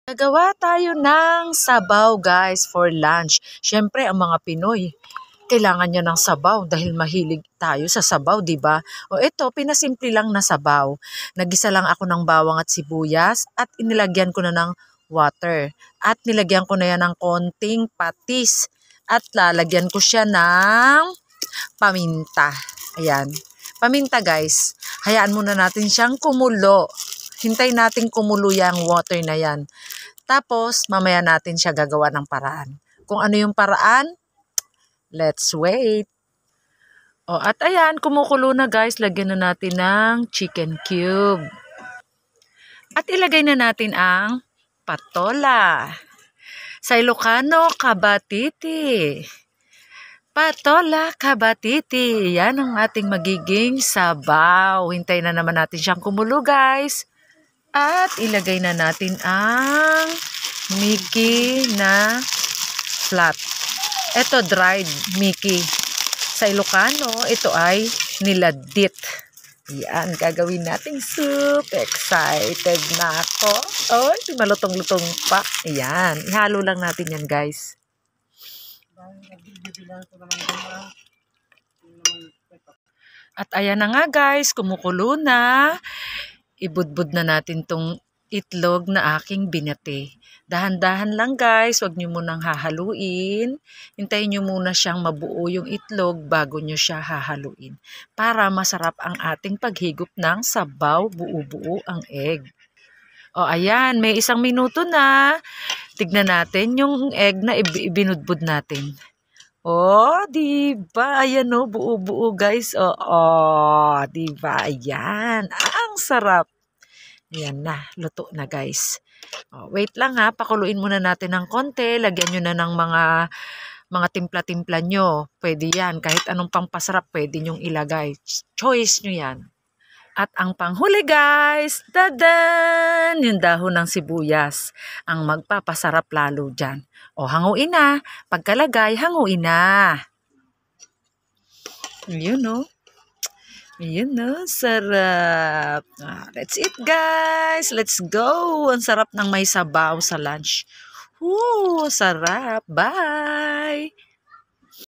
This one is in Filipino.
Gagawa tayo ng sabaw guys for lunch. Siyempre ang mga Pinoy, kailangan nyo ng sabaw dahil mahilig tayo sa sabaw, di ba? O ito, pinasimple lang na sabaw. Nagisa lang ako ng bawang at sibuyas at inilagyan ko na ng water. At nilagyan ko na yan ng konting patis. At lalagyan ko siya ng paminta. Ayan. Paminta guys. Hayaan muna natin siyang kumulo. Hintay natin kumulo yung water na yan. Tapos, mamaya natin siya gagawa ng paraan. Kung ano yung paraan, let's wait. O, at ayan, kumukulo na guys. Lagyan na natin ng chicken cube. At ilagay na natin ang patola. Sa Ilocano, kabatiti. Patola, kabatiti. Yan ang ating magiging sabaw. Hintay na naman natin siyang kumulo guys. At ilagay na natin ang Mickey na flat. Ito dried Mickey. Sa Ilocano, ito ay niladit. Yan, gagawin nating soup. Excited na ako. Oh, malutong-lutong pa. Yan, ihalo lang natin yan guys. At ayan na nga guys, kumukulo na. Ibudbud na natin tong itlog na aking binati. Dahan-dahan lang guys, wag nyo munang hahaluin. Hintayin nyo muna siyang mabuo yung itlog bago nyo siya hahaluin. Para masarap ang ating paghigop ng sabaw, buo-buo ang egg. O ayan, may 1 minuto na. Tignan natin yung egg na ibinudbud natin. Oh, diba? Ayan o, buo-buo guys. Oh, diba? Ayan. Ang sarap. Ayan na, luto na guys. Oh, wait lang ha, pakuluin muna natin ng konti. Lagyan nyo na ng mga timpla-timpla nyo. Pwede yan. Kahit anong pampasarap, pwede nyong ilagay. Choice nyo yan. At ang panghuli guys, tadan! Yung dahon ng sibuyas. Ang magpapasarap lalo dyan. O, hanguin na. Pagkalagay, hanguin na. Yun no. Yun no, sarap. That's it guys. Let's go. Ang sarap ng may sabaw sa lunch. Sarap. Bye!